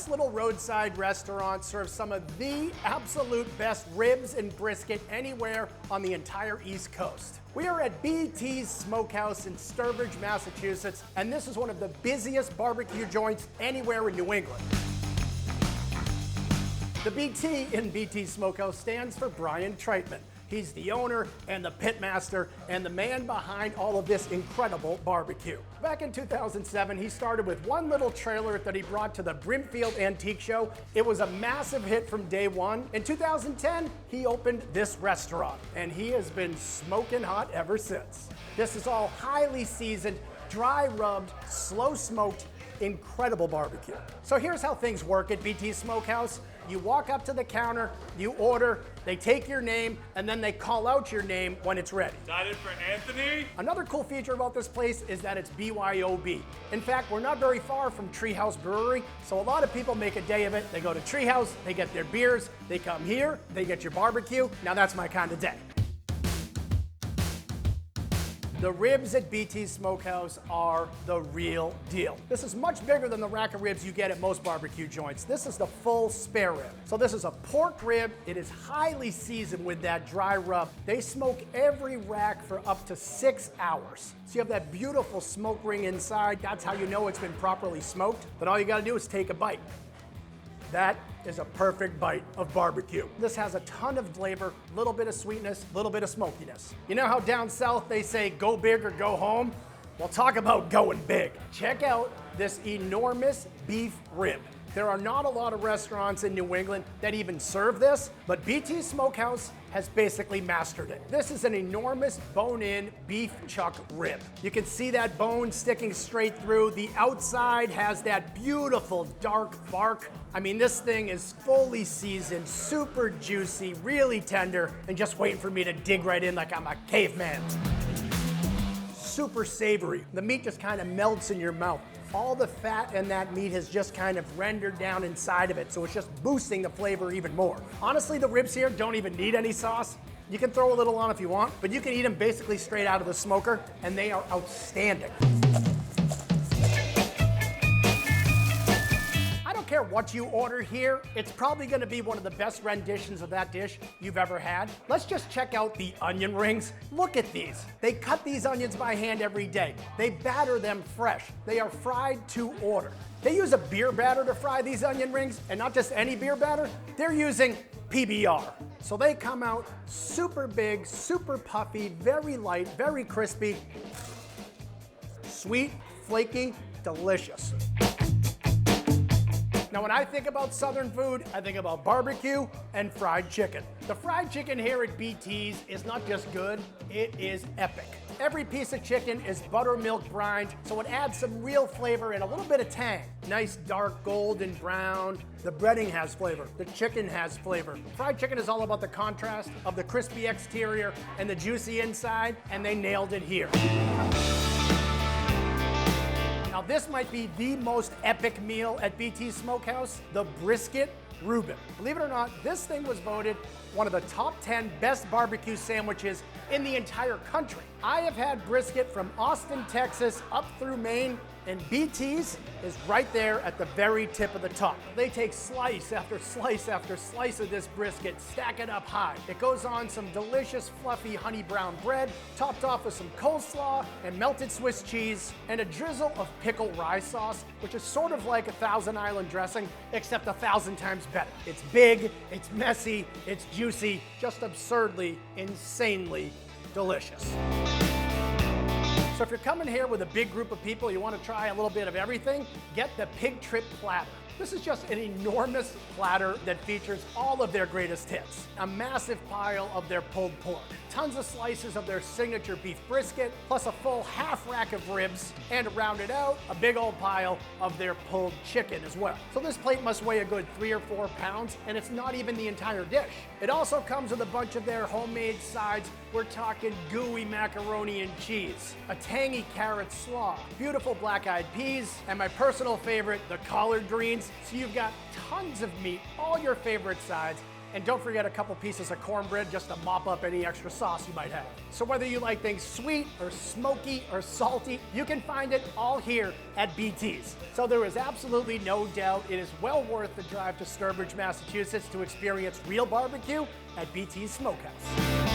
This little roadside restaurant serves some of the absolute best ribs and brisket anywhere on the entire East Coast. We are at BT Smokehouse in Sturbridge, Massachusetts, and this is one of the busiest barbecue joints anywhere in New England. The BT in BT Smokehouse stands for Brian Treitman. He's the owner and the pitmaster and the man behind all of this incredible barbecue. Back in 2007, he started with one little trailer that he brought to the Brimfield Antique Show. It was a massive hit from day one. In 2010, he opened this restaurant, and he has been smoking hot ever since. This is all highly seasoned, dry rubbed, slow smoked, incredible barbecue. So here's how things work at BT Smokehouse. You walk up to the counter, you order, they take your name, and then they call out your name when it's ready. Excited for Anthony? Another cool feature about this place is that it's BYOB. In fact, we're not very far from Treehouse Brewery, so a lot of people make a day of it. They go to Treehouse, they get their beers, they come here, they get your barbecue. Now that's my kind of day. The ribs at BT Smokehouse are the real deal. This is much bigger than the rack of ribs you get at most barbecue joints. This is the full spare rib. So this is a pork rib. It is highly seasoned with that dry rub. They smoke every rack for up to 6 hours. So you have that beautiful smoke ring inside. That's how you know it's been properly smoked. But all you gotta do is take a bite. That is a perfect bite of barbecue. This has a ton of flavor, a little bit of sweetness, a little bit of smokiness. You know how down south they say go big or go home? Well, talk about going big. Check out this enormous beef rib. There are not a lot of restaurants in New England that even serve this, but BT Smokehouse has basically mastered it. This is an enormous bone-in beef chuck rib. You can see that bone sticking straight through. The outside has that beautiful dark bark. I mean, this thing is fully seasoned, super juicy, really tender, and just waiting for me to dig right in like I'm a caveman. Super savory. The meat just kind of melts in your mouth. All the fat in that meat has just kind of rendered down inside of it, so it's just boosting the flavor even more. Honestly, the ribs here don't even need any sauce. You can throw a little on if you want, but you can eat them basically straight out of the smoker, and they are outstanding. I don't care what you order here, it's probably gonna be one of the best renditions of that dish you've ever had. Let's just check out the onion rings. Look at these. They cut these onions by hand every day. They batter them fresh. They are fried to order. They use a beer batter to fry these onion rings, and not just any beer batter, they're using PBR. So they come out super big, super puffy, very light, very crispy, sweet, flaky, delicious. Now, when I think about Southern food, I think about barbecue and fried chicken. The fried chicken here at BT's is not just good, it is epic. Every piece of chicken is buttermilk brined, so it adds some real flavor and a little bit of tang. Nice dark golden brown. The breading has flavor, the chicken has flavor. Fried chicken is all about the contrast of the crispy exterior and the juicy inside, and they nailed it here. Now this might be the most epic meal at BT Smokehouse, the brisket Reuben. Believe it or not, this thing was voted one of the top 10 best barbecue sandwiches in the entire country. I have had brisket from Austin, Texas, up through Maine, and BT's is right there at the very tip of the top. They take slice after slice after slice of this brisket, stack it up high. It goes on some delicious, fluffy honey brown bread, topped off with some coleslaw and melted Swiss cheese, and a drizzle of pickle rye sauce, which is sort of like a Thousand Island dressing, except 1,000 times better. It's big, it's messy, it's juicy, just absurdly, insanely delicious. So if you're coming here with a big group of people, you want to try a little bit of everything, get the Pig Trip Platter. This is just an enormous platter that features all of their greatest hits. A massive pile of their pulled pork, tons of slices of their signature beef brisket, plus a full half rack of ribs, and to round it out, a big old pile of their pulled chicken as well. So this plate must weigh a good 3 or 4 pounds, and it's not even the entire dish. It also comes with a bunch of their homemade sides. We're talking gooey macaroni and cheese, a tangy carrot slaw, beautiful black-eyed peas, and my personal favorite, the collard greens. So you've got tons of meat, all your favorite sides, And don't forget a couple pieces of cornbread just to mop up any extra sauce you might have. So whether you like things sweet or smoky or salty, you can find it all here at BT's. So there is absolutely no doubt it is well worth the drive to Sturbridge, Massachusetts to experience real barbecue at BT Smokehouse.